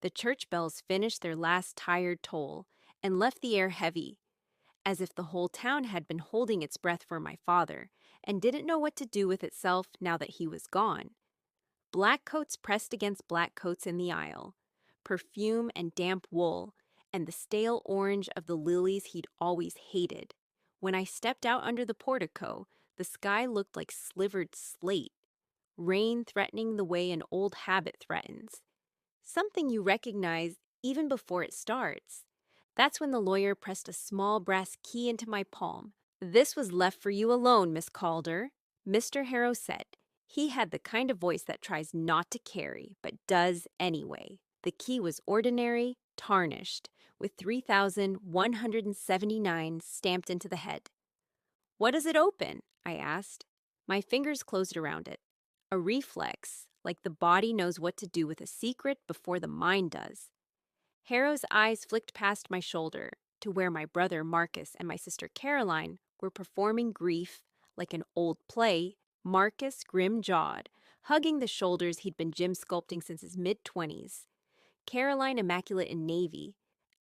The church bells finished their last tired toll and left the air heavy, as if the whole town had been holding its breath for my father and didn't know what to do with itself now that he was gone. Black coats pressed against black coats in the aisle, perfume and damp wool, and the stale orange of the lilies he'd always hated. When I stepped out under the portico, the sky looked like slivered slate, rain threatening the way an old habit threatens. Something you recognize even before it starts. That's when the lawyer pressed a small brass key into my palm. "This was left for you alone, Miss Calder," Mr. Harrow said. He had the kind of voice that tries not to carry, but does anyway. The key was ordinary, tarnished, with 3,179 stamped into the head. "What does it open?" I asked. My fingers closed around it. A reflex, like the body knows what to do with a secret before the mind does. Harrow's eyes flicked past my shoulder to where my brother Marcus and my sister Caroline were performing grief like an old play. Marcus, grim-jawed, hugging the shoulders he'd been gym sculpting since his mid-20s. Caroline, immaculate in navy,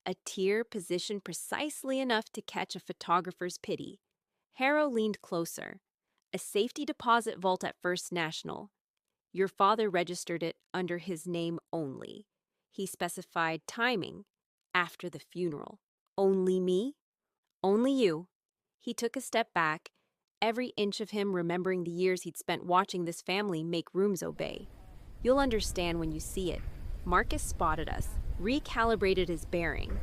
a tear positioned precisely enough to catch a photographer's pity. Harrow leaned closer. "A safety deposit vault at First National. Your father registered it under his name only. He specified timing after the funeral. Only me? Only you." He took a step back, every inch of him remembering the years he'd spent watching this family make rooms obey. "You'll understand when you see it." Marcus spotted us, recalibrated his bearing,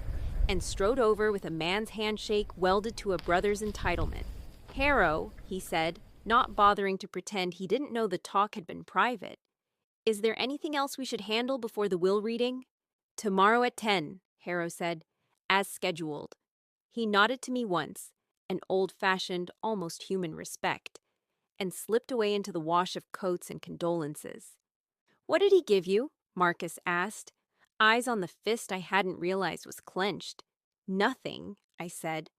and strode over with a man's handshake welded to a brother's entitlement. "Harrow," he said, not bothering to pretend he didn't know the talk had been private. "Is there anything else we should handle before the will reading?" "Tomorrow at 10, Harrow said, "as scheduled." He nodded to me once, an old-fashioned, almost human respect, and slipped away into the wash of coats and condolences. "What did he give you?" Marcus asked, eyes on the fist I hadn't realized was clenched. "Nothing," I said.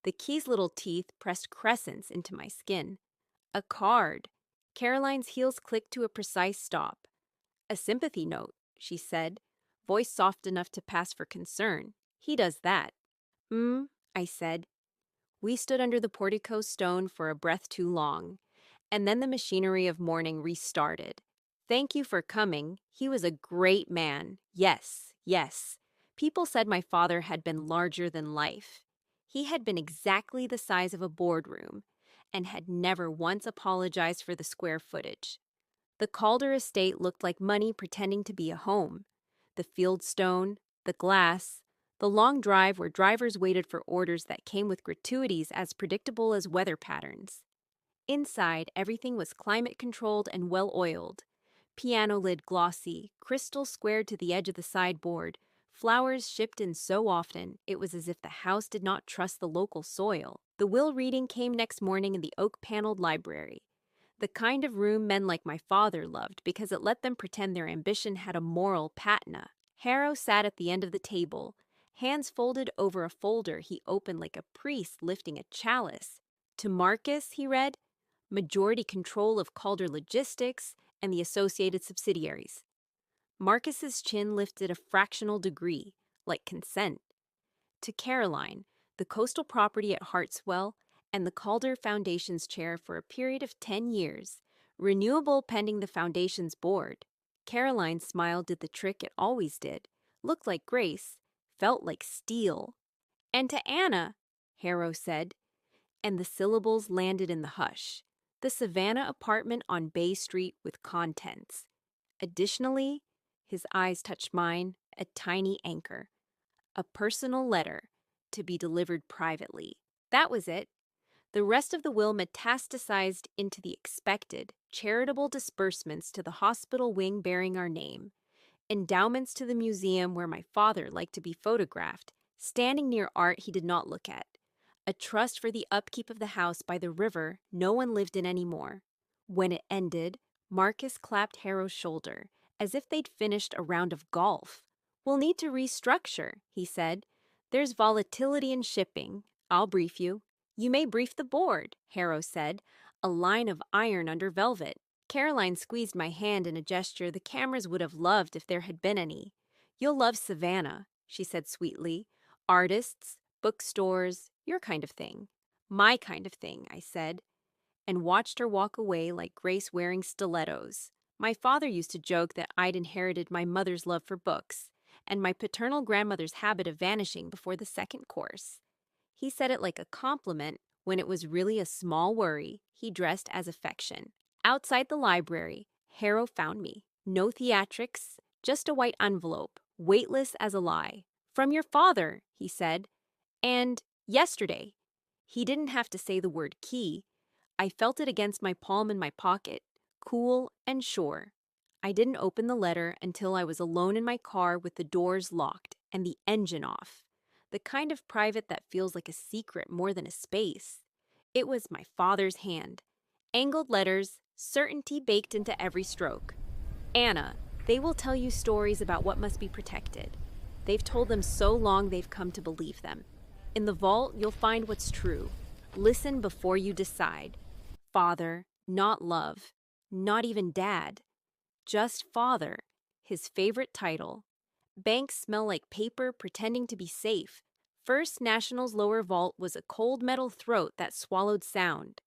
The key's little teeth pressed crescents into my skin. "A card." Caroline's heels clicked to a precise stop. "A sympathy note," she said, voice soft enough to pass for concern. "He does that." I said. We stood under the portico stone for a breath too long, and then the machinery of mourning restarted. "Thank you for coming. He was a great man. Yes, yes." People said my father had been larger than life. He had been exactly the size of a boardroom and had never once apologized for the square footage. The Calder estate looked like money pretending to be a home. The fieldstone, the glass, the long drive where drivers waited for orders that came with gratuities as predictable as weather patterns. Inside, everything was climate-controlled and well-oiled. Piano lid glossy, crystal squared to the edge of the sideboard, flowers shipped in so often it was as if the house did not trust the local soil. The will reading came next morning in the oak-paneled library, the kind of room men like my father loved because it let them pretend their ambition had a moral patina. Harrow sat at the end of the table, hands folded over a folder he opened like a priest lifting a chalice. To Marcus, he read, "Majority control of Calder Logistics and the associated subsidiaries." Marcus's chin lifted a fractional degree, like consent. To Caroline, the coastal property at Hartswell and the Calder Foundation's chair for a period of 10 years, renewable pending the Foundation's board. Caroline's smile did the trick it always did, looked like grace, felt like steel. "And to Anna," Harrow said, and the syllables landed in the hush. "The Savannah apartment on Bay Street with contents." Additionally, his eyes touched mine, a tiny anchor. "A personal letter, to be delivered privately." That was it. The rest of the will metastasized into the expected, charitable disbursements to the hospital wing bearing our name, endowments to the museum where my father liked to be photographed, standing near art he did not look at, a trust for the upkeep of the house by the river no one lived in anymore. When it ended, Marcus clapped Harrow's shoulder, as if they'd finished a round of golf. "We'll need to restructure," he said. "There's volatility in shipping. I'll brief you." "You may brief the board," Harrow said, a line of iron under velvet. Caroline squeezed my hand in a gesture the cameras would have loved if there had been any. You'll love Savannah, she said sweetly. Artists, bookstores, your kind of thing. My kind of thing, I said, and watched her walk away like Grace wearing stilettos. My father used to joke that I'd inherited my mother's love for books and my paternal grandmother's habit of vanishing before the second course. He said it like a compliment when it was really a small worry. He dressed as affection. Outside the library, Harrow found me. No theatrics, just a white envelope, weightless as a lie. From your father, he said. And yesterday. He didn't have to say the word key. I felt it against my palm in my pocket, cool and sure. I didn't open the letter until I was alone in my car with the doors locked and the engine off. The kind of private that feels like a secret more than a space. It was my father's hand. Angled letters, certainty baked into every stroke. Anna, they will tell you stories about what must be protected. They've told them so long they've come to believe them. In the vault, you'll find what's true. Listen before you decide. Father, not love, not even dad. Just father, his favorite title. Banks smell like paper pretending to be safe. First National's lower vault was a cold metal throat that swallowed sound.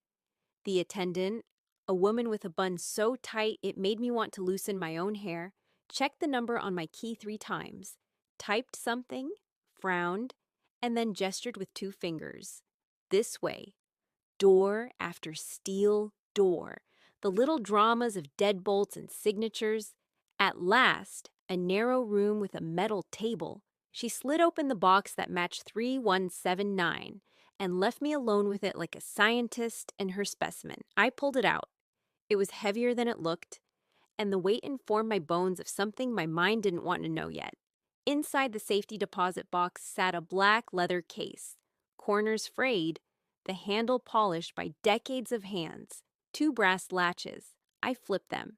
The attendant, a woman with a bun so tight it made me want to loosen my own hair, checked the number on my key 3 times, typed something, frowned, and then gestured with 2 fingers. This way. Door after steel door. The little dramas of deadbolts and signatures. At last, a narrow room with a metal table. She slid open the box that matched 3179 and left me alone with it like a scientist and her specimen. I pulled it out. It was heavier than it looked, and the weight informed my bones of something my mind didn't want to know yet. Inside the safety deposit box sat a black leather case, corners frayed, the handle polished by decades of hands, 2 brass latches. I flipped them.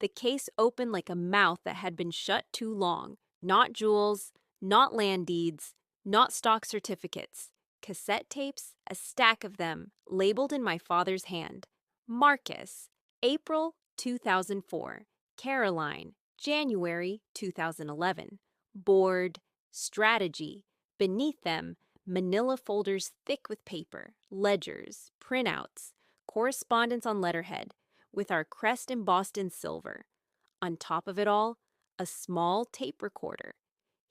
The case opened like a mouth that had been shut too long. Not jewels, not land deeds, not stock certificates. Cassette tapes, a stack of them, labeled in my father's hand. Marcus, April 2004. Caroline, January 2011. Board, strategy. Beneath them, manila folders thick with paper, ledgers, printouts, correspondence on letterhead, with our crest embossed in silver. On top of it all, a small tape recorder.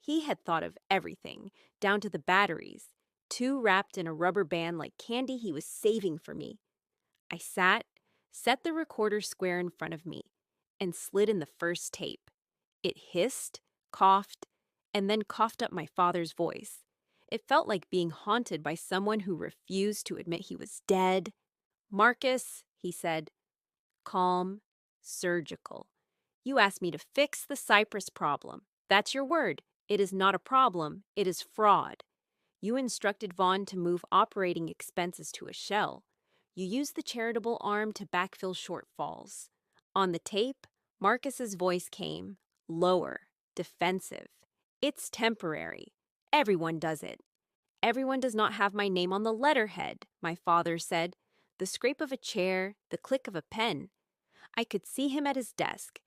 He had thought of everything, down to the batteries, 2 wrapped in a rubber band like candy he was saving for me. I sat, set the recorder square in front of me, and slid in the first tape. It hissed, coughed, and then coughed up my father's voice. It felt like being haunted by someone who refused to admit he was dead. Marcus, he said, calm, surgical. You asked me to fix the Cyprus problem. That's your word. It is not a problem. It is fraud. You instructed Vaughn to move operating expenses to a shell. You used the charitable arm to backfill shortfalls. On the tape, Marcus's voice came, lower, defensive. It's temporary. Everyone does it. Everyone does not have my name on the letterhead, my father said. The scrape of a chair, the click of a pen. I could see him at his desk,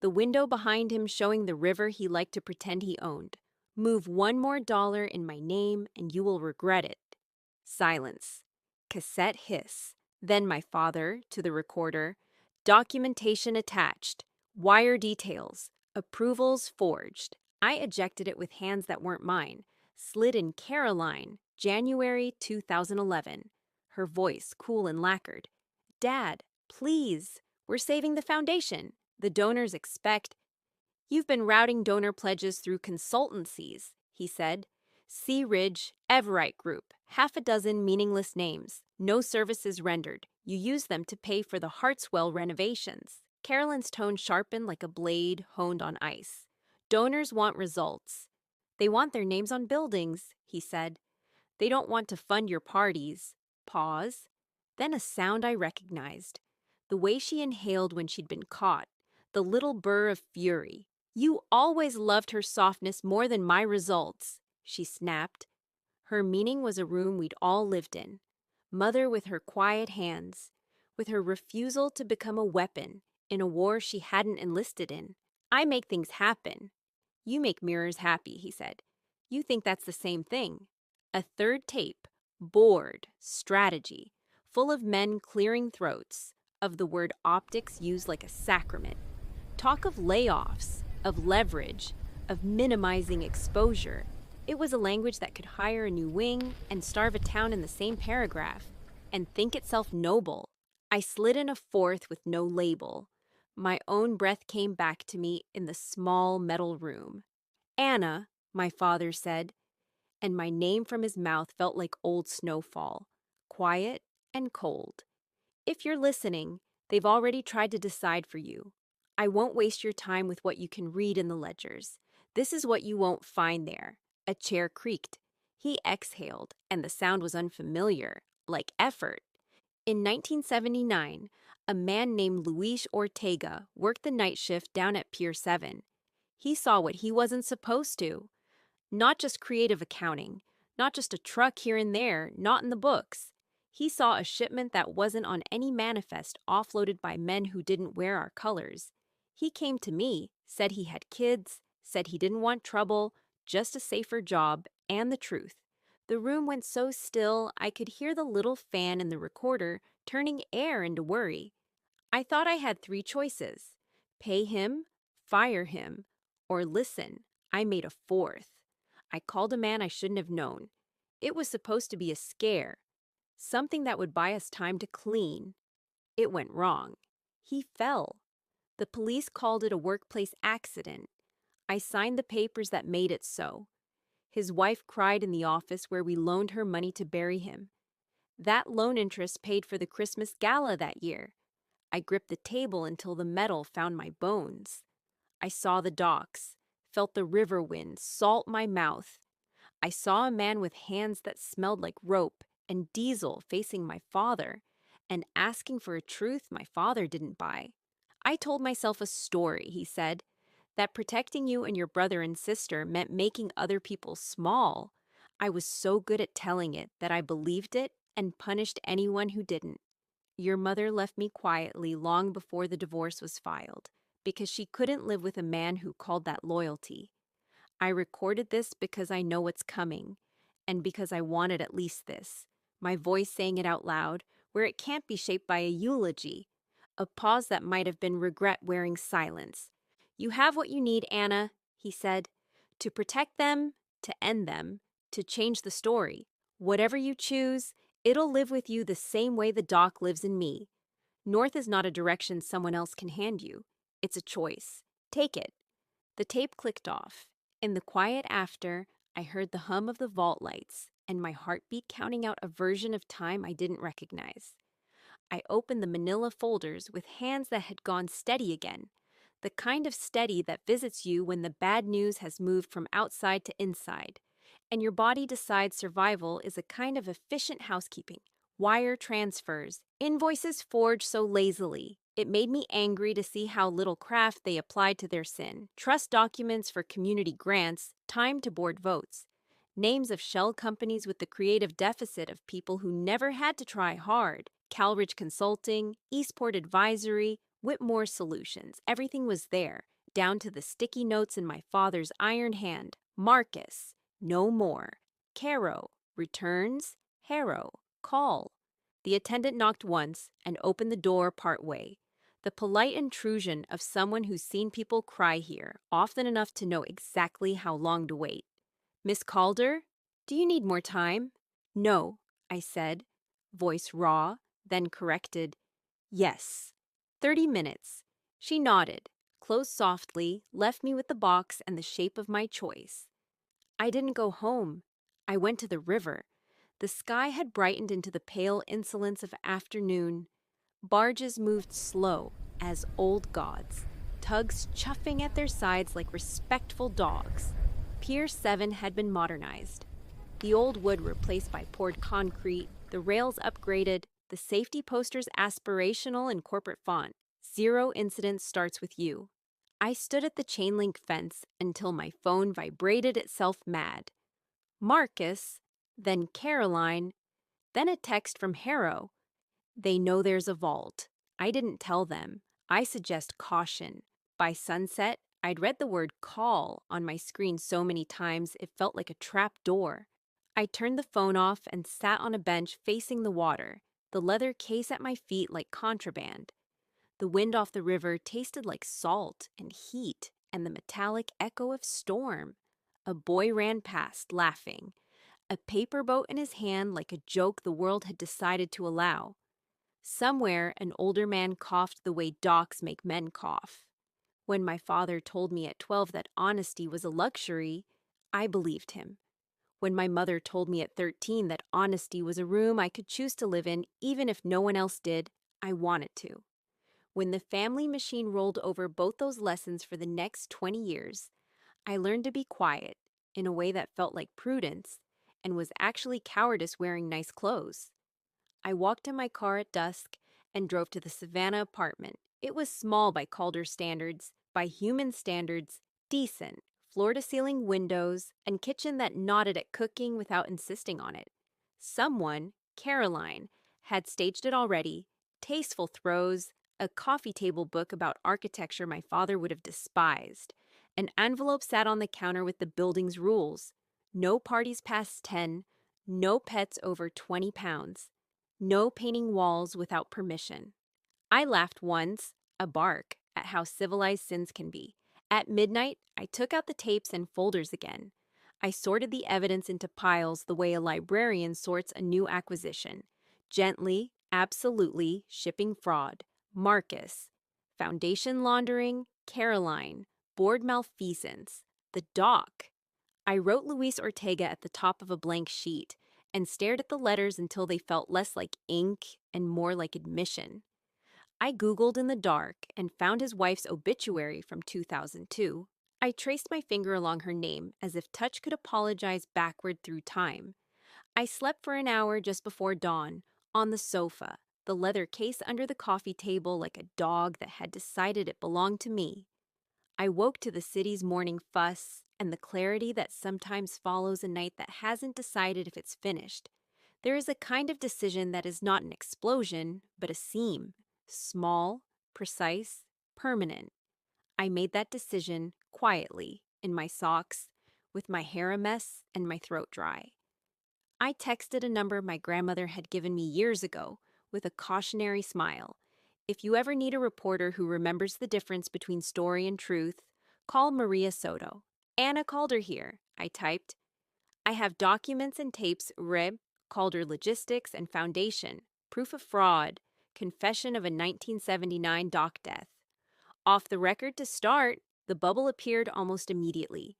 the window behind him showing the river he liked to pretend he owned. Move $1 more in my name and you will regret it. Silence. Cassette hiss. Then my father, to the recorder, documentation attached, wire details, approvals forged. I ejected it with hands that weren't mine, slid in Caroline, January 2011. Her voice cool and lacquered. Dad, please, we're saving the foundation. The donors expect. You've been routing donor pledges through consultancies, he said. Sea Ridge, Everite Group, 6 meaningless names, no services rendered. You use them to pay for the Hartswell renovations. Carolyn's tone sharpened like a blade honed on ice. Donors want results. They want their names on buildings, he said. They don't want to fund your parties. Pause. Then a sound I recognized. The way she inhaled when she'd been caught. The little burr of fury. You always loved her softness more than my results, she snapped. Her meaning was a room we'd all lived in. Mother with her quiet hands, with her refusal to become a weapon in a war she hadn't enlisted in. I make things happen. You make mirrors happy, he said. You think that's the same thing. A third tape, bored, strategy, full of men clearing throats, of the word optics used like a sacrament. Talk of layoffs, of leverage, of minimizing exposure. It was a language that could hire a new wing and starve a town in the same paragraph, and think itself noble. I slid in a fourth with no label. My own breath came back to me in the small metal room. Anna, my father said, and my name from his mouth felt like old snowfall, quiet and cold. If you're listening, they've already tried to decide for you. I won't waste your time with what you can read in the ledgers. This is what you won't find there. A chair creaked. He exhaled, and the sound was unfamiliar, like effort. In 1979, a man named Luis Ortega worked the night shift down at Pier 7. He saw what he wasn't supposed to. Not just creative accounting, not just a truck here and there, not in the books. He saw a shipment that wasn't on any manifest offloaded by men who didn't wear our colors. He came to me, said he had kids, said he didn't want trouble, just a safer job, and the truth. The room went so still I could hear the little fan in the recorder turning air into worry. I thought I had 3 choices: pay him, fire him, or listen. I made a 4th. I called a man I shouldn't have known. It was supposed to be a scare, something that would buy us time to clean. It went wrong. He fell. The police called it a workplace accident. I signed the papers that made it so. His wife cried in the office where we loaned her money to bury him. That loan interest paid for the Christmas gala that year. I gripped the table until the metal found my bones. I saw the docks, felt the river wind salt my mouth. I saw a man with hands that smelled like rope and diesel facing my father and asking for a truth my father didn't buy. I told myself a story, he said, that protecting you and your brother and sister meant making other people small. I was so good at telling it that I believed it and punished anyone who didn't. Your mother left me quietly long before the divorce was filed because she couldn't live with a man who called that loyalty. I recorded this because I know what's coming, and because I wanted at least this, my voice saying it out loud, where it can't be shaped by a eulogy, a pause that might have been regret wearing silence. You have what you need, Anna, he said, to protect them, to end them, to change the story. Whatever you choose, it'll live with you the same way the dock lives in me. North is not a direction someone else can hand you. It's a choice. Take it. The tape clicked off. In the quiet after, I heard the hum of the vault lights and my heartbeat counting out a version of time I didn't recognize. I opened the manila folders with hands that had gone steady again, the kind of steady that visits you when the bad news has moved from outside to inside, and your body decides survival is a kind of efficient housekeeping. Wire transfers, invoices forged so lazily. It made me angry to see how little craft they applied to their sin. Trust documents for community grants, time to board votes. Names of shell companies with the creative deficit of people who never had to try hard. Calridge Consulting, Eastport Advisory, Whitmore Solutions. Everything was there, down to the sticky notes in my father's iron hand. Marcus, no more. Caro, returns. Harrow, call. The attendant knocked once and opened the door part way. The polite intrusion of someone who's seen people cry here, often enough to know exactly how long to wait. Miss Calder, do you need more time? No, I said, voice raw, then corrected. Yes. 30 minutes. She nodded, closed softly, left me with the box and the shape of my choice. I didn't go home. I went to the river. The sky had brightened into the pale insolence of afternoon. Barges moved slow as old gods, tugs chuffing at their sides like respectful dogs. Pier 7 had been modernized. The old wood replaced by poured concrete, the rails upgraded, the safety posters aspirational in corporate font. 0 incident starts with you. I stood at the chain link fence until my phone vibrated itself mad. Marcus, then Caroline, then a text from Harrow. They know there's a vault. I didn't tell them. I suggest caution. By sunset, I'd read the word call on my screen so many times it felt like a trap door. I turned the phone off and sat on a bench facing the water, the leather case at my feet like contraband. The wind off the river tasted like salt and heat and the metallic echo of storm. A boy ran past, laughing, a paper boat in his hand like a joke the world had decided to allow. Somewhere, an older man coughed the way docs make men cough. When my father told me at 12 that honesty was a luxury, I believed him. When my mother told me at 13 that honesty was a room I could choose to live in even if no one else did, I wanted to. When the family machine rolled over both those lessons for the next 20 years, I learned to be quiet in a way that felt like prudence and was actually cowardice wearing nice clothes. I walked in my car at dusk and drove to the Savannah apartment. It was small by Calder standards, by human standards, decent, floor-to-ceiling windows, and kitchen that nodded at cooking without insisting on it. Someone, Caroline, had staged it already, tasteful throws, a coffee table book about architecture my father would have despised. An envelope sat on the counter with the building's rules. No parties past 10, no pets over 20 pounds. No painting walls without permission. I laughed once, a bark, at how civilized sins can be. At midnight, I took out the tapes and folders again. I sorted the evidence into piles the way a librarian sorts a new acquisition. Gently, absolutely, shipping fraud. Marcus. Foundation laundering. Caroline. Board malfeasance. The doc. I wrote Luis Ortega at the top of a blank sheet and stared at the letters until they felt less like ink and more like admission. I Googled in the dark and found his wife's obituary from 2002. I traced my finger along her name as if touch could apologize backward through time. I slept for an hour just before dawn, on the sofa, the leather case under the coffee table like a dog that had decided it belonged to me. I woke to the city's morning fuss and the clarity that sometimes follows a night that hasn't decided if it's finished. There is a kind of decision that is not an explosion, but a seam. Small, precise, permanent. I made that decision quietly, in my socks, with my hair a mess and my throat dry. I texted a number my grandmother had given me years ago with a cautionary smile. If you ever need a reporter who remembers the difference between story and truth, call Maria Soto. Anna Calder here, I typed. I have documents and tapes, RIB, Calder Logistics and Foundation, proof of fraud, confession of a 1979 doc death. Off the record to start, the bubble appeared almost immediately.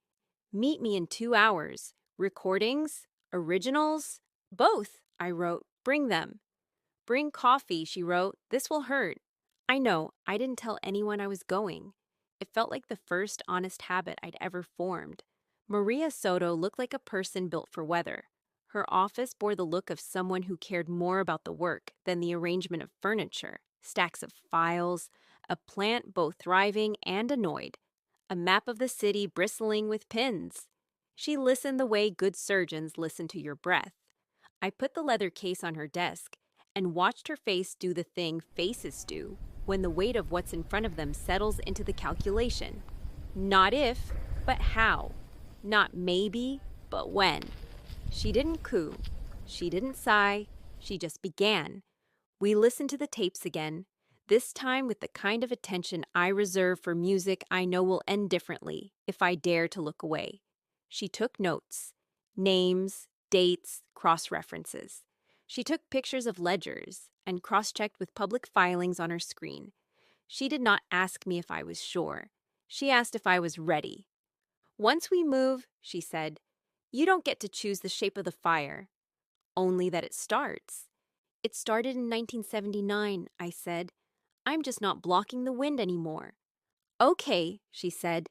Meet me in 2 hours. Recordings? Originals? Both, I wrote. Bring them. Bring coffee, she wrote. This will hurt. I know, I didn't tell anyone I was going. It felt like the first honest habit I'd ever formed. Maria Soto looked like a person built for weather. Her office bore the look of someone who cared more about the work than the arrangement of furniture, stacks of files, a plant both thriving and annoyed, a map of the city bristling with pins. She listened the way good surgeons listen to your breath. I put the leather case on her desk and watched her face do the thing faces do when the weight of what's in front of them settles into the calculation. Not if, but how. Not maybe, but when. She didn't coo. She didn't sigh. She just began. We listened to the tapes again, this time with the kind of attention I reserve for music I know will end differently if I dare to look away. She took notes. Names, dates, cross-references. She took pictures of ledgers and cross-checked with public filings on her screen. She did not ask me if I was sure. She asked if I was ready. Once we move, she said, you don't get to choose the shape of the fire. Only that it starts. It started in 1979, I said. I'm just not blocking the wind anymore. Okay, she said.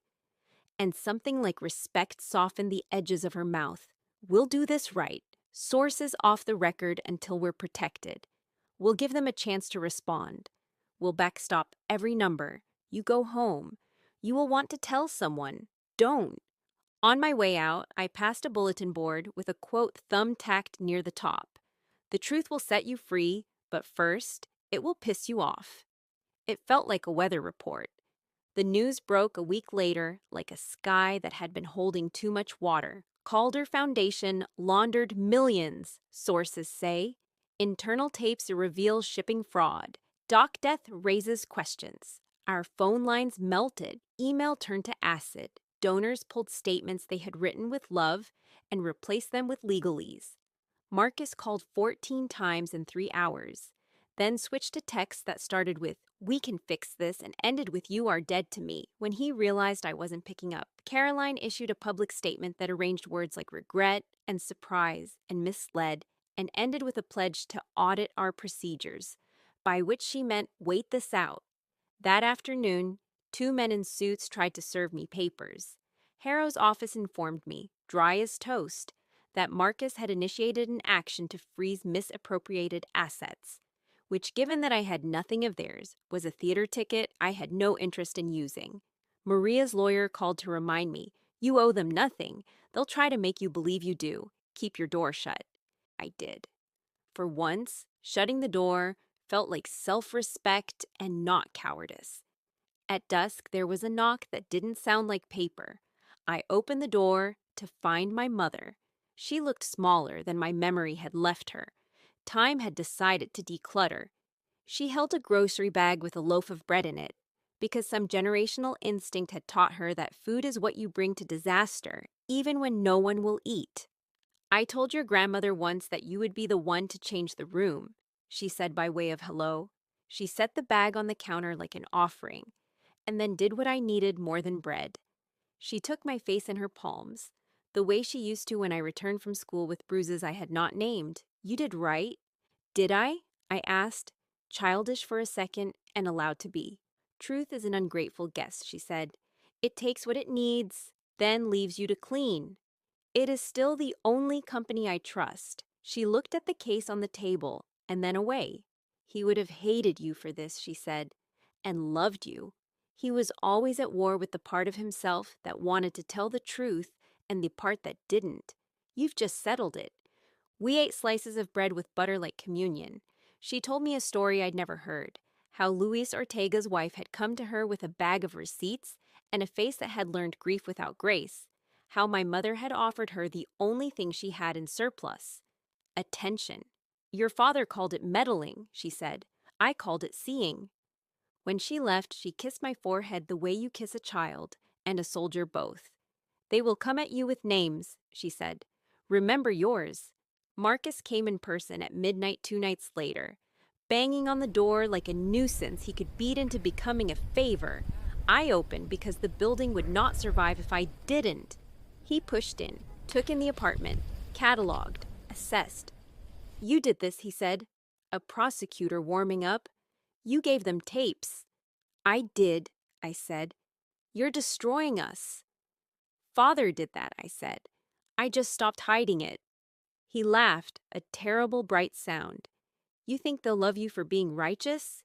And something like respect softened the edges of her mouth. We'll do this right. Sources off the record until we're protected. We'll give them a chance to respond. We'll backstop every number. You go home. You will want to tell someone. Don't. On my way out, I passed a bulletin board with a quote thumbtacked near the top. The truth will set you free, but first, it will piss you off. It felt like a weather report. The news broke a week later like a sky that had been holding too much water. Calder Foundation laundered millions, sources say. Internal tapes reveal shipping fraud. Doc Death raises questions. Our phone lines melted. Email turned to acid. Donors pulled statements they had written with love and replaced them with legalese. Marcus called 14 times in 3 hours, then switched to texts that started with, "We can fix this," and ended with, "You are dead to me." When he realized I wasn't picking up, Caroline issued a public statement that arranged words like regret and surprise and misled, and ended with a pledge to audit our procedures, by which she meant wait this out. That afternoon, 2 men in suits tried to serve me papers. Harrow's office informed me, dry as toast, that Marcus had initiated an action to freeze misappropriated assets, which, given that I had nothing of theirs, was a theater ticket I had no interest in using. Maria's lawyer called to remind me, "You owe them nothing. They'll try to make you believe you do. Keep your door shut." I did. For once, shutting the door felt like self-respect and not cowardice. At dusk, there was a knock that didn't sound like paper. I opened the door to find my mother. She looked smaller than my memory had left her. Time had decided to declutter. She held a grocery bag with a loaf of bread in it, because some generational instinct had taught her that food is what you bring to disaster, even when no one will eat. "I told your grandmother once that you would be the one to change the room," she said by way of hello. She set the bag on the counter like an offering, and then did what I needed more than bread. She took my face in her palms, the way she used to when I returned from school with bruises I had not named. "You did right." "Did I?" I asked, childish for a second and allowed to be. "Truth is an ungrateful guest," she said. "It takes what it needs, then leaves you to clean. It is still the only company I trust." She looked at the case on the table and then away. "He would have hated you for this," she said, "and loved you. He was always at war with the part of himself that wanted to tell the truth and the part that didn't. You've just settled it." We ate slices of bread with butter like communion. She told me a story I'd never heard, how Luis Ortega's wife had come to her with a bag of receipts and a face that had learned grief without grace, how my mother had offered her the only thing she had in surplus: attention. "Your father called it meddling," she said. "I called it seeing." When she left, she kissed my forehead the way you kiss a child and a soldier both. "They will come at you with names," she said. "Remember yours." Marcus came in person at midnight 2 nights later, banging on the door like a nuisance he could beat into becoming a favor. I opened because the building would not survive if I didn't. He pushed in, took in the apartment, cataloged, assessed. "You did this," he said. A prosecutor warming up. "You gave them tapes." "I did," I said. "You're destroying us." "Father did that," I said. "I just stopped hiding it." He laughed, a terrible bright sound. "You think they'll love you for being righteous?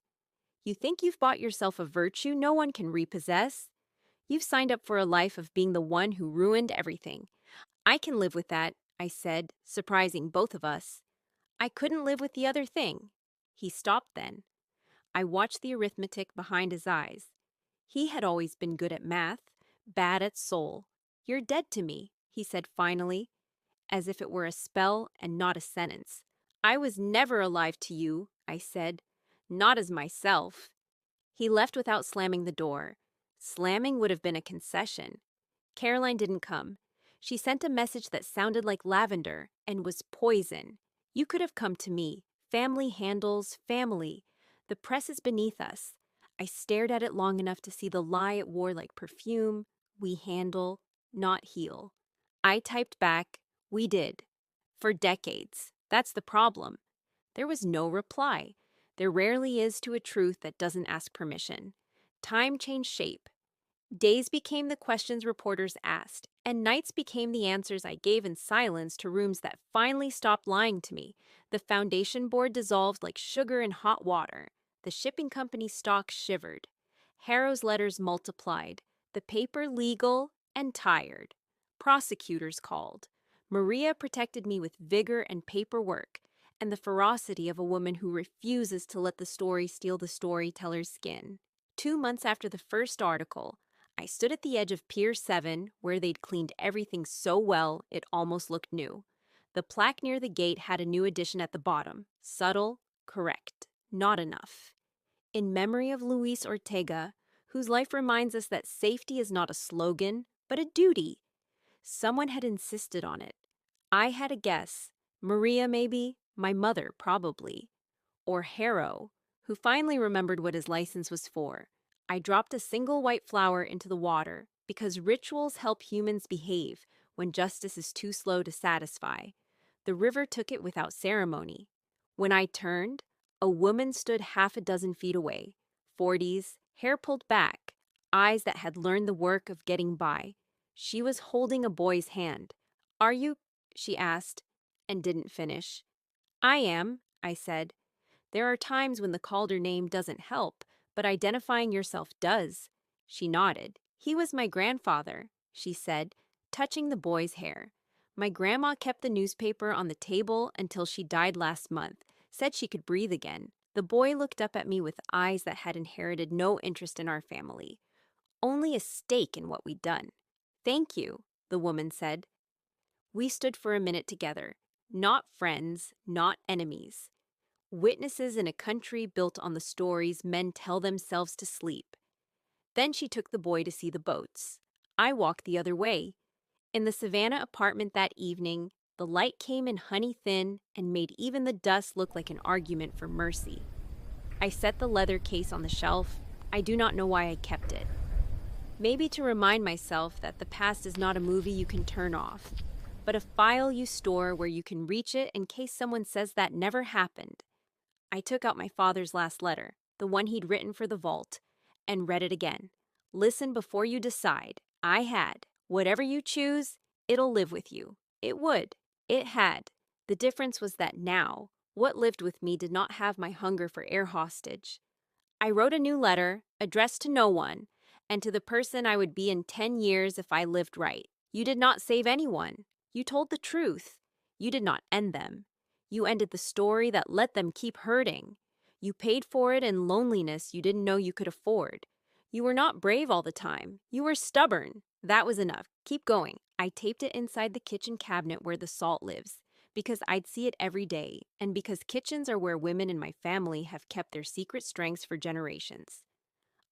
You think you've bought yourself a virtue no one can repossess? You've signed up for a life of being the one who ruined everything." "I can live with that," I said, surprising both of us. "I couldn't live with the other thing." He stopped then. I watched the arithmetic behind his eyes. He had always been good at math, bad at soul. "You're dead to me," he said finally, as if it were a spell and not a sentence. "I was never alive to you," I said. "Not as myself." He left without slamming the door. Slamming would have been a concession. Caroline didn't come. She sent a message that sounded like lavender and was poison. "You could have come to me. Family handles family. The press is beneath us." I stared at it long enough to see the lie it wore like perfume. "We handle, not heal." I typed back, "We did. For decades. That's the problem." There was no reply. There rarely is to a truth that doesn't ask permission. Time changed shape. Days became the questions reporters asked, and nights became the answers I gave in silence to rooms that finally stopped lying to me. The foundation board dissolved like sugar in hot water. The shipping company stock shivered. Harrow's letters multiplied. The paper legal and tired. Prosecutors called. Maria protected me with vigor and paperwork, and the ferocity of a woman who refuses to let the story steal the storyteller's skin. 2 months after the first article, I stood at the edge of Pier 7, where they'd cleaned everything so well it almost looked new. The plaque near the gate had a new addition at the bottom. Subtle, correct, not enough. In memory of Luis Ortega, whose life reminds us that safety is not a slogan, but a duty. Someone had insisted on it. I had a guess. Maria, maybe. My mother, probably. Or Harrow, who finally remembered what his license was for. I dropped a single white flower into the water because rituals help humans behave when justice is too slow to satisfy. The river took it without ceremony. When I turned, a woman stood half a dozen feet away, 40s, hair pulled back, eyes that had learned the work of getting by. She was holding a boy's hand. "Are you?" she asked, and didn't finish. "I am," I said. There are times when the called her name doesn't help, but identifying yourself does. She nodded. "He was my grandfather," she said, touching the boy's hair. "My grandma kept the newspaper on the table until she died last month, said she could breathe again." The boy looked up at me with eyes that had inherited no interest in our family, only a stake in what we'd done. "Thank you," the woman said. We stood for a minute together, not friends, not enemies. Witnesses in a country built on the stories men tell themselves to sleep. Then she took the boy to see the boats. I walked the other way. In the Savannah apartment that evening, the light came in honey thin and made even the dust look like an argument for mercy. I set the leather case on the shelf. I do not know why I kept it. Maybe to remind myself that the past is not a movie you can turn off, but a file you store where you can reach it in case someone says that never happened. I took out my father's last letter, the one he'd written for the vault, and read it again. "Listen before you decide. I had. Whatever you choose, it'll live with you." It would. It had. The difference was that now, what lived with me did not have my hunger for air hostage. I wrote a new letter, addressed to no one, and to the person I would be in 10 years if I lived right. "You did not save anyone. You told the truth. You did not end them. You ended the story that let them keep hurting. You paid for it in loneliness you didn't know you could afford. You were not brave all the time. You were stubborn. That was enough. Keep going." I taped it inside the kitchen cabinet where the salt lives, because I'd see it every day, and because kitchens are where women in my family have kept their secret strengths for generations.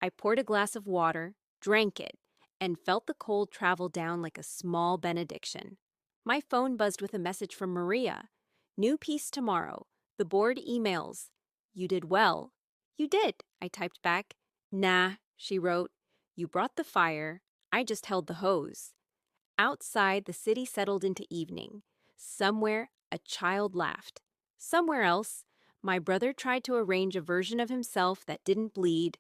I poured a glass of water, drank it, and felt the cold travel down like a small benediction. My phone buzzed with a message from Maria. "New piece tomorrow. The board emails. You did well." "You did," I typed back. "Nah," she wrote. "You brought the fire. I just held the hose." Outside, the city settled into evening. Somewhere, a child laughed. Somewhere else, my brother tried to arrange a version of himself that didn't bleed.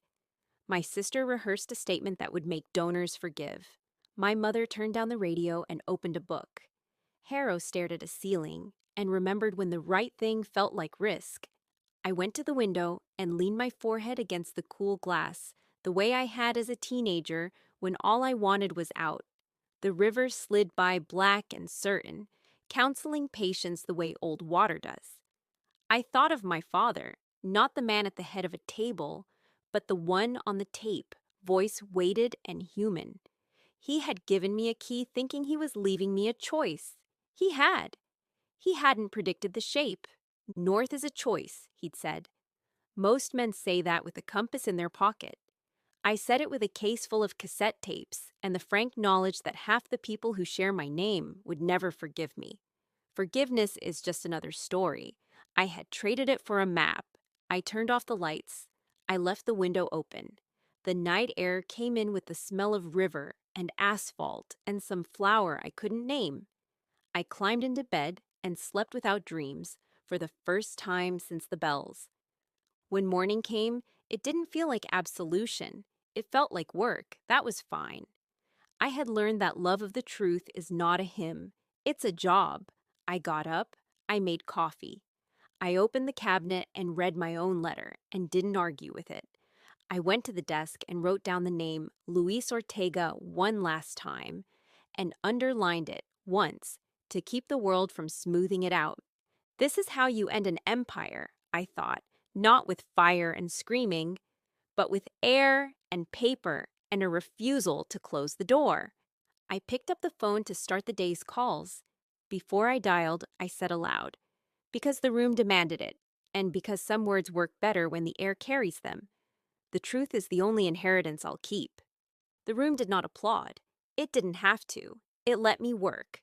My sister rehearsed a statement that would make donors forgive. My mother turned down the radio and opened a book. Harrow stared at a ceiling and remembered when the right thing felt like risk. I went to the window and leaned my forehead against the cool glass, the way I had as a teenager when all I wanted was out. The river slid by black and certain, counseling patience the way old water does. I thought of my father, not the man at the head of a table, but the one on the tape, voice weighted and human. He had given me a key thinking he was leaving me a choice. He had. He hadn't predicted the shape. "North is a choice," he'd said. Most men say that with a compass in their pocket. I said it with a case full of cassette tapes and the frank knowledge that half the people who share my name would never forgive me. Forgiveness is just another story. I had traded it for a map. I turned off the lights. I left the window open. The night air came in with the smell of river and asphalt and some flower I couldn't name. I climbed into bed and slept without dreams for the first time since the bells. When morning came, it didn't feel like absolution. It felt like work. That was fine. I had learned that love of the truth is not a hymn. It's a job. I got up. I made coffee. I opened the cabinet and read my own letter and didn't argue with it. I went to the desk and wrote down the name Luis Ortega one last time and underlined it once to keep the world from smoothing it out. This is how you end an empire, I thought, not with fire and screaming, but with air and paper and a refusal to close the door. I picked up the phone to start the day's calls. Before I dialed, I said aloud, because the room demanded it, and because some words work better when the air carries them. The truth is the only inheritance I'll keep. The room did not applaud. It didn't have to. It let me work.